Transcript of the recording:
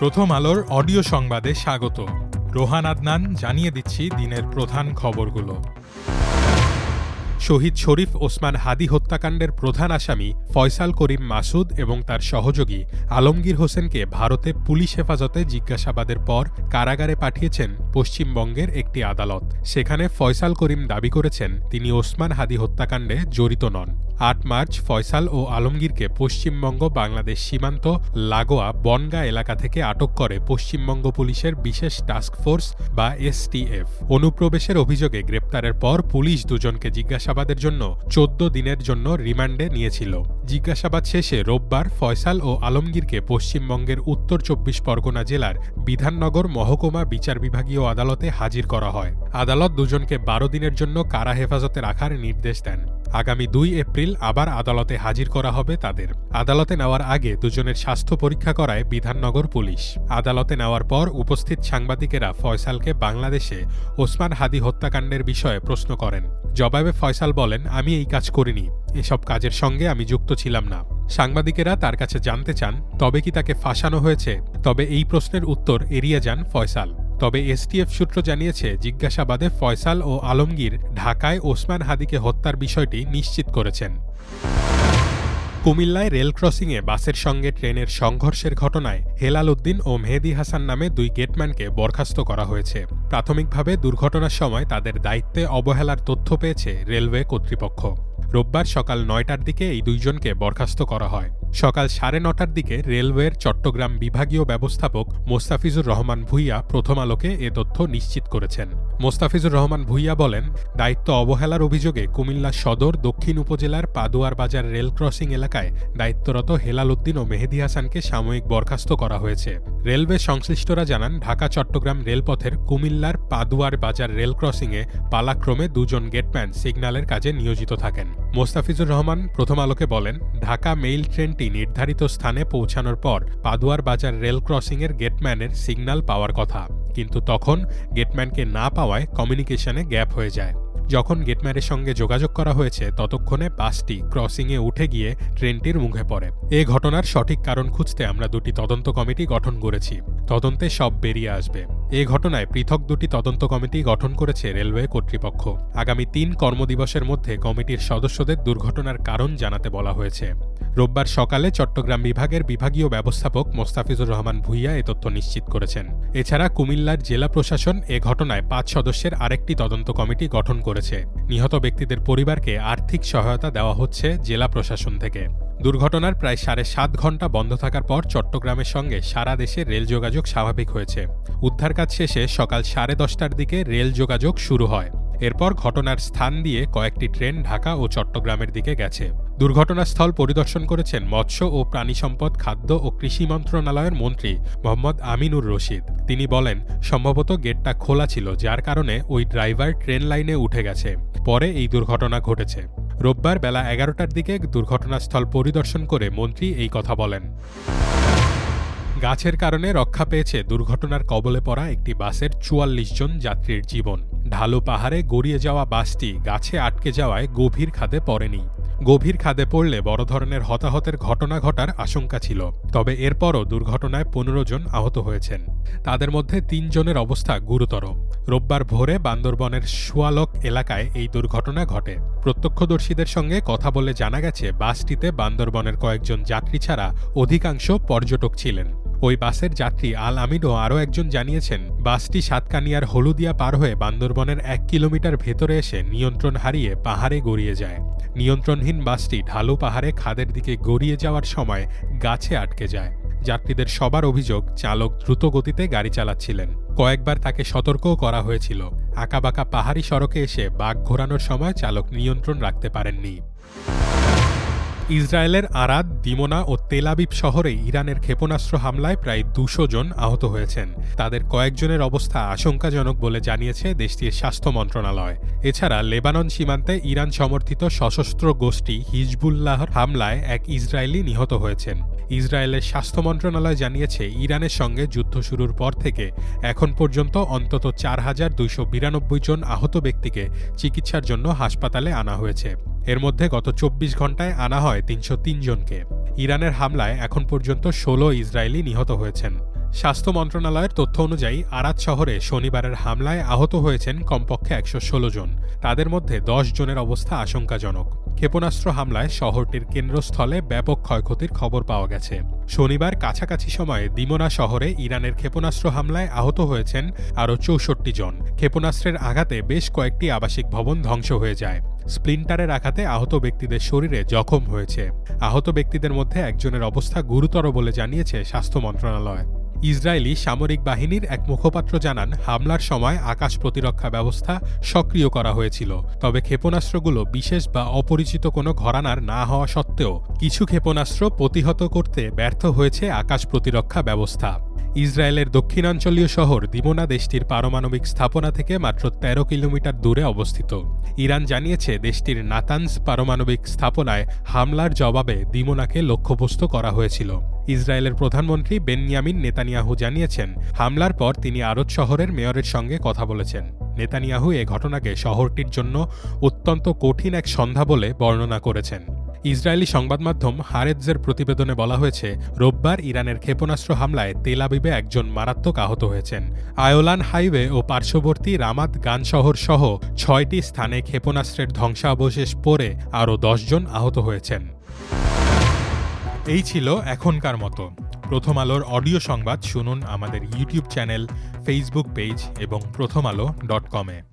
প্রথম আলোর অডিও সংবাদে স্বাগত। রোহান আদনান জানিয়ে দিচ্ছি দিনের প্রধান খবরগুলো। শহীদ শরীফ ওসমান হাদি হত্যাকাণ্ডের প্রধান আসামি ফয়সাল করিম মাসুদ এবং তার সহযোগী আলমগীর হোসেনকে ভারতে পুলিশ হেফাজতে জিজ্ঞাসাবাদের পর কারাগারে পাঠিয়েছেন পশ্চিমবঙ্গের একটি আদালত। সেখানে ফয়সাল করিম দাবি করেছেন তিনি ওসমান হাদি হত্যাকাণ্ডে জড়িত নন। ৮ মার্চ ফয়সাল ও আলমগীরকে পশ্চিমবঙ্গ বাংলাদেশ সীমান্ত লাগোয়া বনগাঁ এলাকা থেকে আটক করে পশ্চিমবঙ্গ পুলিশের বিশেষ টাস্ক ফোর্স বা এসটিএফ। অনুপ্রবেশের অভিযোগে গ্রেপ্তারের পর পুলিশ দুজনকে জিজ্ঞাসাবাদের জন্য ১৪ দিনের জন্য রিমান্ডে নিয়েছিল। জিজ্ঞাসাবাদ শেষে রোববার ফয়সাল ও আলমগীরকে পশ্চিমবঙ্গের উত্তর ২৪ পরগনা জেলার বিধাননগর মহকুমা বিচার বিভাগীয় আদালতে হাজির করা হয়। আদালত দুজনকে ১২ দিনের জন্য কারা হেফাজতে রাখার নির্দেশ দেন। আগামী ২ এপ্রিল আবার আদালতে হাজির করা হবে তাদের। আদালতে নেওয়ার আগে দুজনের স্বাস্থ্য পরীক্ষা করায় বিধাননগর পুলিশ। আদালতে নেওয়ার পর উপস্থিত সাংবাদিকেরা ফয়সালকে বাংলাদেশে ওসমান হাদি হত্যাকাণ্ডের বিষয়ে প্রশ্ন করেন। জবাবে ফয়সাল বলেন, আমি এই কাজ করিনি, এসব কাজের সঙ্গে আমি যুক্ত ছিলাম না। সাংবাদিকেরা তার কাছে জানতে চান তবে কি তাকে ফাঁসানো হয়েছে, তবে এই প্রশ্নের উত্তর এড়িয়ে যান ফয়সাল। তবে এসটিএফ সূত্র জানিয়েছে জিজ্ঞাসাবাদে ফয়সাল ও আলমগীর ঢাকায় ওসমান হাদিকে হত্যার বিষয়টি নিশ্চিত করেছেন। কুমিল্লায় রেল ক্রসিংয়ে বাসের সঙ্গে ট্রেনের সংঘর্ষের ঘটনায় হেলাল উদ্দিন ও মেহেদী হাসান নামে ২ গেটম্যানকে বরখাস্ত করা হয়েছে। প্রাথমিকভাবে দুর্ঘটনার সময় তাদের দায়িত্বে অবহেলার তথ্য পেয়েছে রেলওয়ে কর্তৃপক্ষ। রোববার সকাল ৯টার দিকে এই দুইজনকে বরখাস্ত করা হয়। সকাল ৯:৩০টার দিকে রেলওয়ের চট্টগ্রাম বিভাগীয় ব্যবস্থাপক মোস্তাফিজুর রহমান ভূঁইয়া প্রথম আলোকে এ তথ্য নিশ্চিত করেছেন। মোস্তাফিজুর রহমান ভূঁইয়া বলেন, দায়িত্ব অবহেলার অভিযোগে কুমিল্লা সদর দক্ষিণ উপজেলার পাদুয়ার বাজার রেল ক্রসিং এলাকায় দায়িত্বরত হেলাল উদ্দিন ও মেহেদী হাসানকে সাময়িক বরখাস্ত করা হয়েছে। রেলওয়ে সংশ্লিষ্টরা জানান, ঢাকা চট্টগ্রাম রেলপথের কুমিল্লার পাদুয়ার বাজার রেল ক্রসিংয়ে পালাক্রমে দুজন গেটম্যান সিগন্যালের কাজে নিয়োজিত থাকেন। মোস্তাফিজুর রহমান প্রথম আলোকে বলেন, ঢাকা মেইল ট্রেনটি নির্ধারিত স্থানে পৌঁছানোর পর পাদুয়ার বাজার রেল ক্রসিংয়ের গেটম্যানের সিগন্যাল পাওয়ার কথা, কিন্তু তখন গেটম্যানকে না পাওয়ায় কমিউনিকেশনে গ্যাপ হয়ে যায়। যখন গেটম্যানের সঙ্গে যোগাযোগ করা হয়েছে ততক্ষণে বাসটি ক্রসিংয়ে উঠে গিয়ে ট্রেনটির মুখে পড়ে। এ ঘটনার সঠিক কারণ খুঁজতে আমরা ২টি তদন্ত কমিটি গঠন করেছি। তদন্তে সব বেরিয়ে আসবে। এ ঘটনায় পৃথক ২টি তদন্ত কমিটি গঠন করেছে রেলওয়ে কর্তৃপক্ষ। আগামী ৩ কর্মদিবসের মধ্যে কমিটির সদস্যদের দুর্ঘটনার কারণ জানাতে বলা হয়েছে। রোববার সকালে চট্টগ্রাম বিভাগের বিভাগীয় ব্যবস্থাপক মোস্তাফিজুর রহমান ভূঁইয়া এ তথ্য নিশ্চিত করেছেন। এছাড়া কুমিল্লার জেলা প্রশাসন এ ঘটনায় ৫ সদস্যের আরেকটি তদন্ত কমিটি গঠন করেছে। নিহত ব্যক্তিদের পরিবারকে আর্থিক সহায়তা দেওয়া হচ্ছে জেলা প্রশাসন থেকে। দুর্ঘটনার প্রায় ৭.৫ ঘণ্টা বন্ধ থাকার পর চট্টগ্রামের সঙ্গে সারা দেশে রেল যোগাযোগ স্বাভাবিক হয়েছে। উদ্ধার কাজ শেষে সকাল 10:30টার দিকে রেল যোগাযোগ শুরু হয়। এরপর ঘটনার স্থান দিয়ে কয়েকটি ট্রেন ঢাকা ও চট্টগ্রামের দিকে গেছে। দুর্ঘটনাস্থল পরিদর্শন করেছেন মৎস্য ও প্রাণী সম্পদ, খাদ্য ও কৃষি মন্ত্রণালয়ের মন্ত্রী মোহাম্মদ আমিনুর রশিদ। তিনি বলেন, সম্ভবত গেটটা খোলা ছিল, যার কারণে ওই ড্রাইভার ট্রেন লাইনে উঠে গেছে। পরে এই দুর্ঘটনা ঘটেছে। রোববার বেলা 11টার দিকে দুর্ঘটনাস্থল পরিদর্শন করে মন্ত্রী এই কথা বলেন। গাছের কারণে রক্ষা পেয়েছে দুর্ঘটনার কবলে পড়া একটি বাসের ৪৪ জন যাত্রীর জীবন। ঢালু পাহাড়ে গড়িয়ে যাওয়া বাসটি গাছে আটকে যাওয়ায় গভীর খাদে পড়েনি। গভীর খাদে পড়লে বড় ধরনের হতাহতের ঘটনা ঘটার আশঙ্কা ছিল। তবে এরপরও দুর্ঘটনায় ১৫ জন আহত হয়েছেন। তাদের মধ্যে ৩ জনের অবস্থা গুরুতর। রোববার ভোরে বান্দরবনের সুয়ালক এলাকায় এই দুর্ঘটনা ঘটে। প্রত্যক্ষদর্শীদের সঙ্গে কথা বলে জানা গেছে, বাসটিতে বান্দরবনের কয়েকজন যাত্রী ছাড়া অধিকাংশ পর্যটক ছিলেন। ওই বাসের যাত্রী আল আমিন ও আরও একজন জানিয়েছেন, বাসটি সাতকানিয়ার হলুদিয়া পার হয়ে বান্দরবনের ১ কিলোমিটার ভেতরে এসে নিয়ন্ত্রণ হারিয়ে পাহাড়ে গড়িয়ে যায়। নিয়ন্ত্রণহীন বাসটি ঢালু পাহাড়ে খাদের দিকে গড়িয়ে যাওয়ার সময় গাছে আটকে যায়। যাত্রীদের সবার অভিযোগ, চালক দ্রুত গতিতে গাড়ি চালাচ্ছিলেন। কয়েকবার তাকে সতর্কও করা হয়েছিল। আঁকাবাঁকা পাহাড়ি সড়কে এসে বাঁক ঘোরানোর সময় চালক নিয়ন্ত্রণ রাখতে পারেননি। ইসরায়েলের আরাদ, দিমোনা ও তেল আবিব শহরে ইরানের ক্ষেপণাস্ত্র হামলায় প্রায় ২০০ জন আহত হয়েছেন। তাদের কয়েকজনের অবস্থা আশঙ্কাজনক বলে জানিয়েছে দেশটির স্বাস্থ্য মন্ত্রণালয়। এছাড়া লেবানন সীমান্তে ইরান সমর্থিত সশস্ত্র গোষ্ঠী হিজবুল্লাহর হামলায় এক ইসরায়েলি নিহত হয়েছেন। ইসরায়েলের স্বাস্থ্য মন্ত্রণালয় জানিয়েছে, ইরানের সঙ্গে যুদ্ধ শুরুর পর থেকে এখন পর্যন্ত অন্তত ৪,২৯২ জন আহত ব্যক্তিকে চিকিৎসার জন্য হাসপাতালে আনা হয়েছে। এর মধ্যে গত ২৪ ঘণ্টায় আনা হয় ৩০৩ জনকে। ইরানের হামলায় এখন পর্যন্ত ১৬ ইসরায়েলি নিহত হয়েছেন। স্বাস্থ্য মন্ত্রণালয়ের তথ্য অনুযায়ী আরাদ শহরে শনিবারের হামলায় আহত হয়েছেন কমপক্ষে ১১৬ জন। তাদের মধ্যে ১০ জনের অবস্থা আশঙ্কাজনক। ক্ষেপণাস্ত্র হামলায় শহরটির কেন্দ্রস্থলে ব্যাপক ক্ষয়ক্ষতির খবর পাওয়া গেছে। শনিবার কাছাকাছি সময়ে দিমোনা শহরে ইরানের ক্ষেপণাস্ত্র হামলায় আহত হয়েছেন আরও ৬৪ জন। ক্ষেপণাস্ত্রের আঘাতে বেশ কয়েকটি আবাসিক ভবন ধ্বংস হয়ে যায়। স্প্লিন্টারের আঘাতে আহত ব্যক্তিদের শরীরে জখম হয়েছে। আহত ব্যক্তিদের মধ্যে একজনের অবস্থা গুরুতর বলে জানিয়েছে স্বাস্থ্য মন্ত্রণালয়। ইসরায়েলি সামরিক বাহিনীর এক মুখপাত্র জানান, হামলার সময় আকাশ প্রতিরক্ষা ব্যবস্থা সক্রিয় করা হয়েছিল। তবে ক্ষেপণাস্ত্রগুলো বিশেষ বা অপরিচিত কোনো ঘরানার না হওয়া সত্ত্বেও কিছু ক্ষেপণাস্ত্র প্রতিহত করতে ব্যর্থ হয়েছে আকাশ প্রতিরক্ষা ব্যবস্থা। ইসরায়েলের দক্ষিণাঞ্চলীয় শহর দিমোনা দেশটির পারমাণবিক স্থাপনা থেকে মাত্র ১৩ কিলোমিটার দূরে অবস্থিত। ইরান জানিয়েছে দেশটির নাতানজ পারমাণবিক স্থাপনায় হামলার জবাবে দিমোনাকে লক্ষ্যবস্তু করা হয়েছিল। ইসরায়েলের প্রধানমন্ত্রী বেনয়ামিন নেতানিয়াহু জানিয়েছেন, হামলার পর তিনি আরদ শহরের মেয়রের সঙ্গে কথা বলেছেন। নেতানিয়াহু এ ঘটনাকে শহরটির জন্য অত্যন্ত কঠিন এক সন্ধ্যা বলে বর্ণনা করেছেন। ইসরায়েলি সংবাদ মাধ্যম হারেৎজের প্রতিবেদনে বলা হয়েছে, রোববার ইরানের ক্ষেপণাস্ত্র হামলায় তেল আবিবে একজন মারাত্মক আহত হয়েছেন। আয়োলান হাইওয়ে ও পার্শ্ববর্তী রামাত গান শহর সহ ৬টি স্থানে ক্ষেপণাস্ত্রের ধ্বংসাবশেষ পড়ে আরও ১০ জন আহত হয়েছেন। এই ছিল এখনকার মতো। প্রথম আলোর অডিও সংবাদ শুনুন আমাদের ইউটিউব চ্যানেল, ফেসবুক পেজ এবং prothomalo.com-এ।